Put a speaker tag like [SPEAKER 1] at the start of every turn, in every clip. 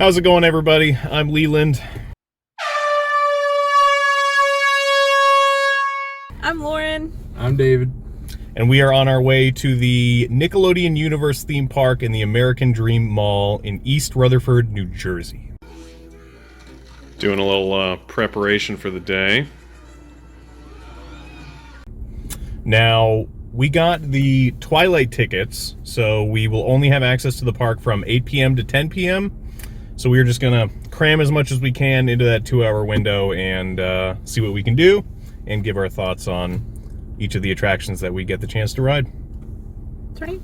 [SPEAKER 1] How's it going, everybody? I'm Leland.
[SPEAKER 2] I'm Lauren.
[SPEAKER 3] I'm David.
[SPEAKER 1] And we are on our way to the Nickelodeon Universe theme park in the American Dream Mall in East Rutherford, New Jersey. Doing a little preparation for the day. Now, we got the Twilight tickets, so we will only have access to the park from 8 p.m. to 10 p.m. So we're just gonna cram as much as we can into that 2-hour window and see what we can do and give our thoughts on each of the attractions that we get the chance to ride.
[SPEAKER 2] That's right.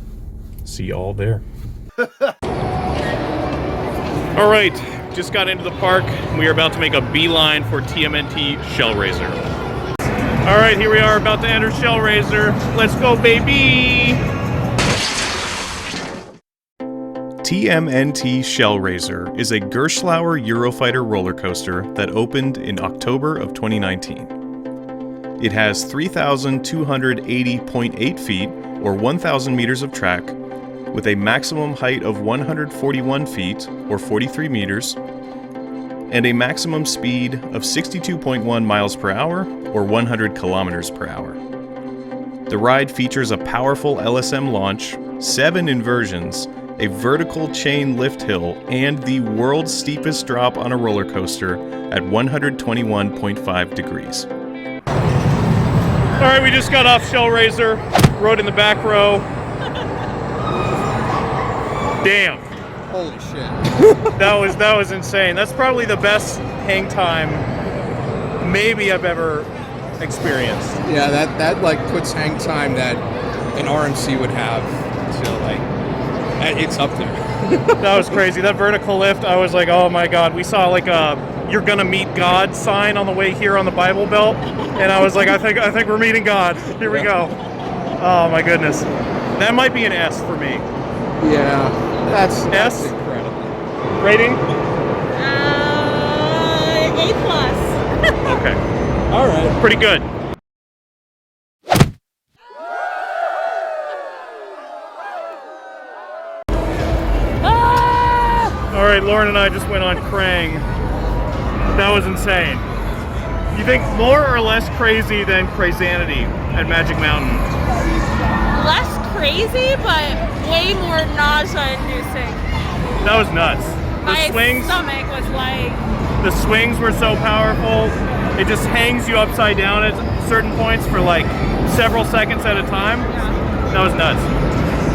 [SPEAKER 2] See
[SPEAKER 1] you all there. All right, just got into the park. We are about to make a beeline for TMNT Shellraiser. All right, here we are about to enter Shellraiser. Let's go, baby! TMNT Shellraiser is a Gerstlauer Eurofighter roller coaster that opened in October of 2019. It has 3,280.8 feet, or 1,000 meters of track, with a maximum height of 141 feet, or 43 meters, and a maximum speed of 62.1 miles per hour, or 100 kilometers per hour. The ride features a powerful LSM launch, 7 inversions, a vertical chain lift hill, and the world's steepest drop on a roller coaster at 121.5 degrees. All right, we just got off Shellraiser, rode in the back row. Damn.
[SPEAKER 3] Holy shit.
[SPEAKER 1] That was insane. That's probably the best hang time maybe I've ever experienced.
[SPEAKER 3] Yeah, that like puts hang time that an RMC would have. So like, it's up there.
[SPEAKER 1] That was crazy. That vertical lift, I was like, oh my God. We saw like a "You're gonna meet God" sign on the way here on the Bible Belt, and I was like, I think we're meeting God. Here we go. Oh my goodness. That might be an S for me.
[SPEAKER 3] Yeah, that's
[SPEAKER 1] S.
[SPEAKER 3] Incredible.
[SPEAKER 1] Rating?
[SPEAKER 2] A+.
[SPEAKER 1] Okay.
[SPEAKER 3] All right.
[SPEAKER 1] Pretty good. All right, Lauren and I just went on Krang. That was insane. You think more or less crazy than Crazanity at Magic Mountain?
[SPEAKER 2] Less crazy, but way more nausea-inducing.
[SPEAKER 1] That was nuts.
[SPEAKER 2] My stomach was like...
[SPEAKER 1] The swings were so powerful. It just hangs you upside down at certain points for like several seconds at a time.
[SPEAKER 2] Yeah.
[SPEAKER 1] That was nuts.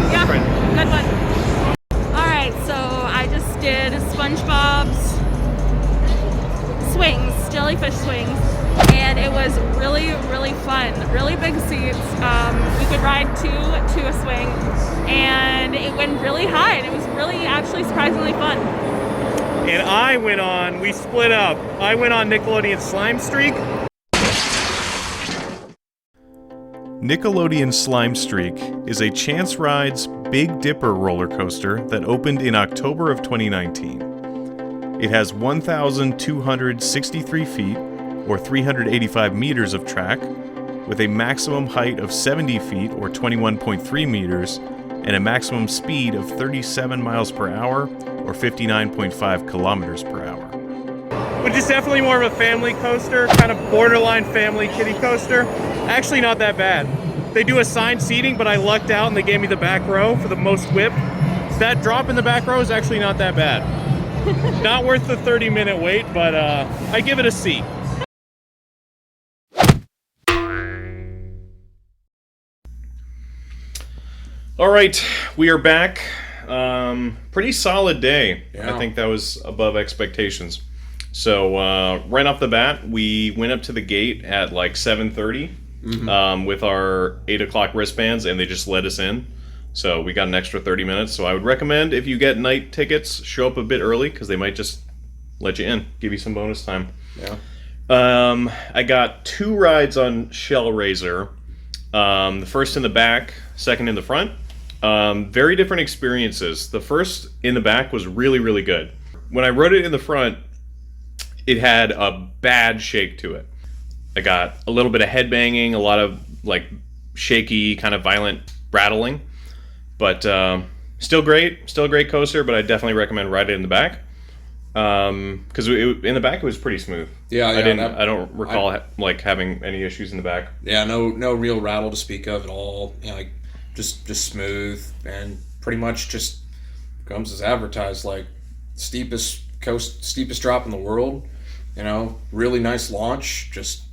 [SPEAKER 2] Yeah, good one. Alright, so I just did SpongeBob's swings, jellyfish swings, and it was really, really fun. Really big seats. You could ride two to a swing, and it went really high, and it was really actually surprisingly fun.
[SPEAKER 1] And we split up. I went on Nickelodeon Slime Streak. Nickelodeon Slime Streak is a Chance Rides Big Dipper roller coaster that opened in October of 2019. It has 1,263 feet, or 385 meters of track, with a maximum height of 70 feet, or 21.3 meters, and a maximum speed of 37 miles per hour, or 59.5 kilometers per hour. Which is definitely more of a family coaster, kind of borderline family kiddie coaster. Actually not that bad. They do assigned seating, but I lucked out and they gave me the back row for the most whip. That drop in the back row is actually not that bad. Not worth the 30-minute wait, but I give it a C. All right, we are back. Pretty solid day.
[SPEAKER 3] Yeah.
[SPEAKER 1] I think that was above expectations. So right off the bat, we went up to the gate at like 7:30 with our 8 o'clock wristbands, and they just let us in. So we got an extra 30 minutes. So I would recommend, if you get night tickets, show up a bit early because they might just let you in, give you some bonus time.
[SPEAKER 3] Yeah.
[SPEAKER 1] I got 2 rides on Shellraiser. The first in the back, second in the front. Very different experiences. The first in the back was really, really good. When I rode it in the front, it had a bad shake to it. I got a little bit of head banging, a lot of like shaky, kind of violent rattling. But still a great coaster, but I definitely recommend riding it in the back. Because in the back it was pretty smooth.
[SPEAKER 3] Yeah,
[SPEAKER 1] I don't recall like having any issues in the back.
[SPEAKER 3] Yeah, no real rattle to speak of at all. Like just smooth and pretty much just comes as advertised. Like steepest drop in the world. Really nice launch. Just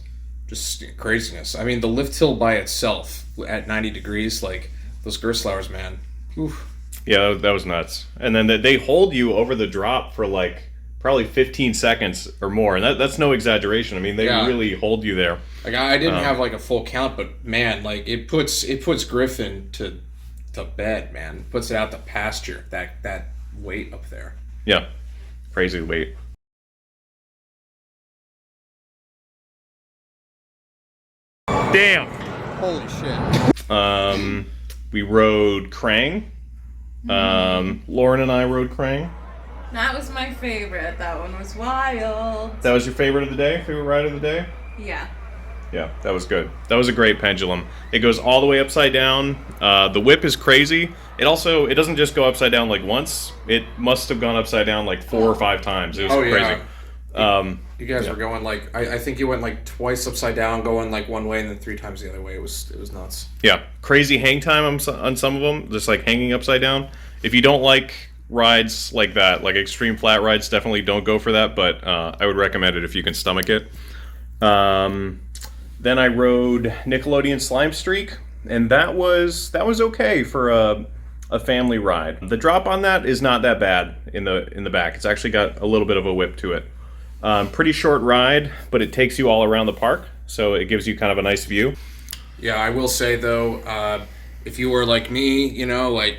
[SPEAKER 3] craziness. I mean, the lift hill by itself at 90 degrees, like those Gerslauers, man. Oof.
[SPEAKER 1] Yeah, that was nuts. And then they hold you over the drop for like probably 15 seconds or more, and that's no exaggeration. I mean, they really hold you there.
[SPEAKER 3] Like I didn't have like a full count, but man, like it puts Griffin to bed, man. Puts it out to pasture. That weight up there.
[SPEAKER 1] Yeah, crazy weight. Damn.
[SPEAKER 3] Holy shit.
[SPEAKER 1] We rode Krang. Lauren and I rode Krang.
[SPEAKER 2] That was my favorite. That one was wild.
[SPEAKER 1] That was your favorite of the day? Favorite ride of the day?
[SPEAKER 2] Yeah.
[SPEAKER 1] Yeah, that was good. That was a great pendulum. It goes all the way upside down. The whip is crazy. It doesn't just go upside down like once. It must have gone upside down like 4 or 5 times. It was crazy.
[SPEAKER 3] You guys were going like I think you went like twice upside down, going like one way, and then 3 times the other way. It was nuts.
[SPEAKER 1] Yeah, crazy hang time on some of them, just like hanging upside down. If you don't like rides like that, like extreme flat rides, definitely don't go for that. But I would recommend it if you can stomach it. Then I rode Nickelodeon Slime Streak, and that was okay for a family ride. The drop on that is not that bad in the back. It's actually got a little bit of a whip to it. Pretty short ride, but it takes you all around the park, so it gives you kind of a nice view.
[SPEAKER 3] Yeah, I will say though, if you were like me, like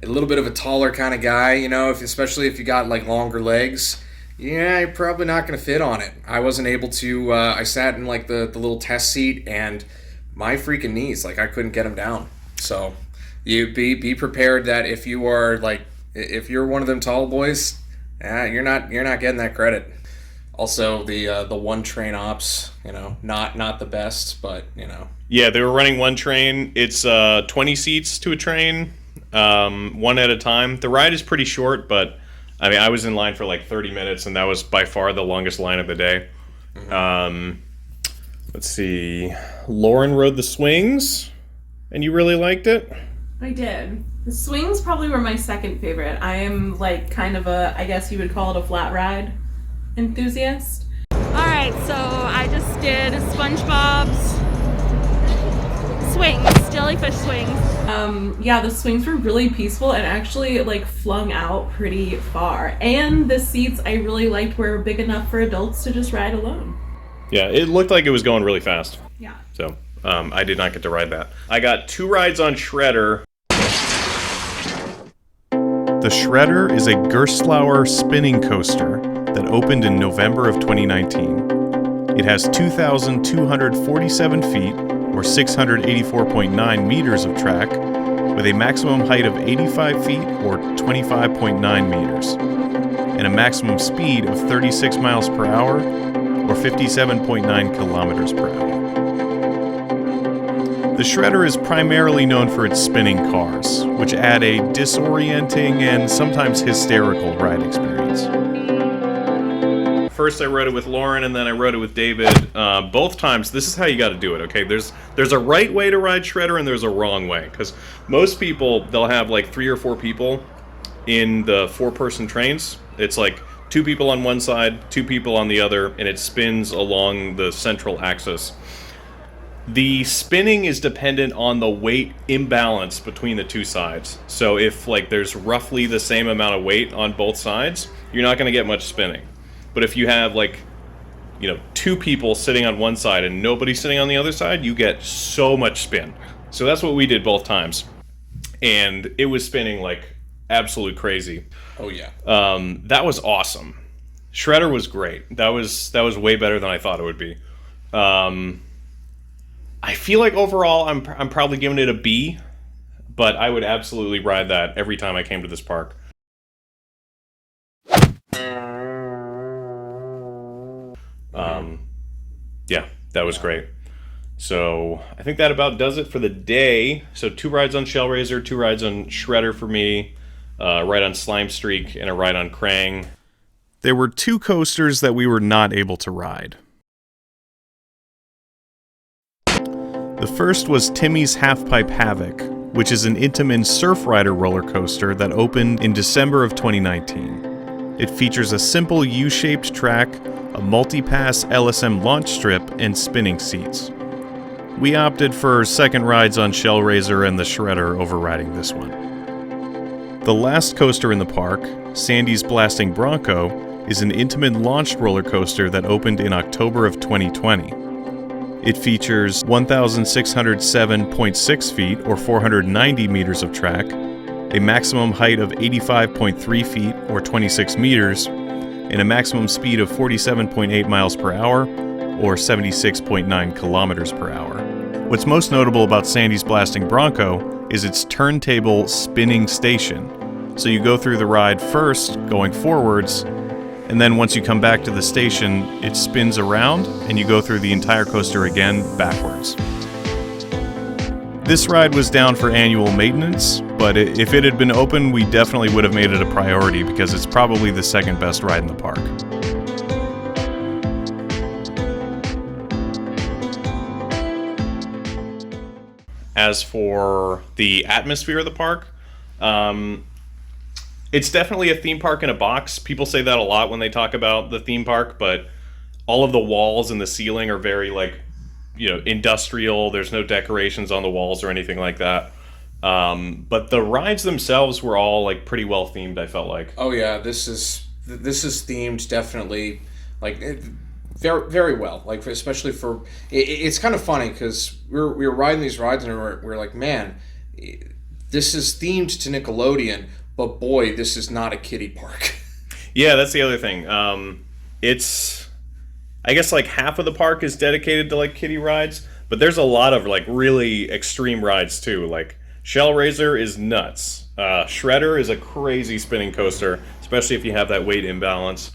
[SPEAKER 3] a little bit of a taller kind of guy, especially if you got like longer legs, yeah, you're probably not going to fit on it. I wasn't able to. I sat in like the little test seat, and my freaking knees, like I couldn't get them down. So you be prepared that if you're one of them tall boys, you're not getting that credit. Also, the one train ops, not the best, but
[SPEAKER 1] Yeah, they were running one train. It's 20 seats to a train, one at a time. The ride is pretty short, but I mean, I was in line for like 30 minutes, and that was by far the longest line of the day. Mm-hmm. Let's see. Lauren rode the swings, and you really liked it?
[SPEAKER 2] I did. The swings probably were my second favorite. I am like kind of I guess you would call it a flat ride enthusiast. Alright, so I just did SpongeBob's swings, jellyfish swings. Yeah, the swings were really peaceful and actually like flung out pretty far. And the seats I really liked were big enough for adults to just ride alone.
[SPEAKER 1] Yeah, it looked like it was going really fast.
[SPEAKER 2] Yeah.
[SPEAKER 1] So I did not get to ride that. I got 2 rides on Shredder. The Shredder is a Gerstlauer spinning coaster that opened in November of 2019. It has 2,247 feet, or 684.9 meters of track, with a maximum height of 85 feet, or 25.9 meters, and a maximum speed of 36 miles per hour, or 57.9 kilometers per hour. The Shredder is primarily known for its spinning cars, which add a disorienting and sometimes hysterical ride experience. First I rode it with Lauren, and then I rode it with David. Both times, this is how you got to do it, okay? There's a right way to ride Shredder, and there's a wrong way. Because most people, they'll have like 3 or 4 people in the 4-person trains. It's like 2 people on one side, 2 people on the other, and it spins along the central axis. The spinning is dependent on the weight imbalance between the 2 sides. So if like there's roughly the same amount of weight on both sides, you're not going to get much spinning. But if you have like, 2 people sitting on one side and nobody sitting on the other side, you get so much spin. So that's what we did both times. And it was spinning like absolute crazy.
[SPEAKER 3] Oh yeah.
[SPEAKER 1] That was awesome. Shredder was great. That was way better than I thought it would be. I feel like overall I'm probably giving it a B, but I would absolutely ride that every time I came to this park. Yeah, that was great. So I think that about does it for the day. So 2 rides on Shellraiser, 2 rides on Shredder for me, a ride on Slime Streak, and a ride on Krang. There were 2 coasters that we were not able to ride. The first was Timmy's Halfpipe Havoc, which is an Intamin Surf Rider roller coaster that opened in December of 2019. It features a simple U-shaped track, a multi-pass LSM launch strip, and spinning seats. We opted for second rides on Shellraiser and the Shredder over riding this one. The last coaster in the park, Sandy's Blasting Bronco, is an Intamin launched roller coaster that opened in October of 2020. It features 1,607.6 feet or 490 meters of track, a maximum height of 85.3 feet or 26 meters, and a maximum speed of 47.8 miles per hour or 76.9 kilometers per hour. What's most notable about Sandy's Blasting Bronco is its turntable spinning station. So you go through the ride first, going forwards, and then once you come back to the station, it spins around and you go through the entire coaster again backwards. This ride was down for annual maintenance, but if it had been open, we definitely would have made it a priority because it's probably the second best ride in the park. As for the atmosphere of the park, it's definitely a theme park in a box. People say that a lot when they talk about the theme park, but all of the walls and the ceiling are very, industrial. There's no decorations on the walls or anything like that. But the rides themselves were all, pretty well themed, I felt like.
[SPEAKER 3] Oh, yeah, this is themed, definitely, very, very well. Especially for... It's kind of funny, because we were riding these rides, and we're like, man, this is themed to Nickelodeon, but boy, this is not a kiddie park.
[SPEAKER 1] Yeah, that's the other thing. It's, I guess, half of the park is dedicated to kiddie rides, but there's a lot of really extreme rides too. Shellraiser is nuts. Shredder is a crazy spinning coaster, especially if you have that weight imbalance.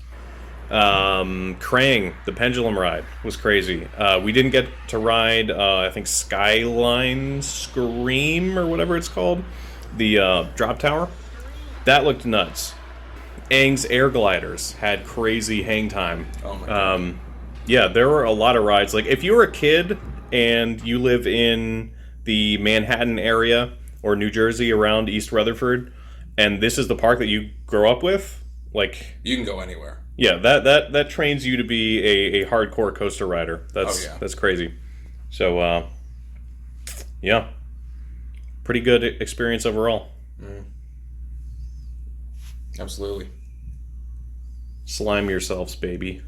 [SPEAKER 1] Krang, the pendulum ride, was crazy. We didn't get to ride, I think, Skyline Scream or whatever it's called, the drop tower. That looked nuts. Aang's Air Gliders had crazy hang time.
[SPEAKER 3] Oh my God.
[SPEAKER 1] Yeah, there were a lot of rides. If you were a kid and you live in the Manhattan area or New Jersey around East Rutherford, and this is the park that you grow up with,
[SPEAKER 3] you can go anywhere.
[SPEAKER 1] Yeah, that trains you to be a hardcore coaster rider. That's crazy. So, yeah, pretty good experience overall.
[SPEAKER 3] Mm. Absolutely.
[SPEAKER 1] Slime yourselves, baby.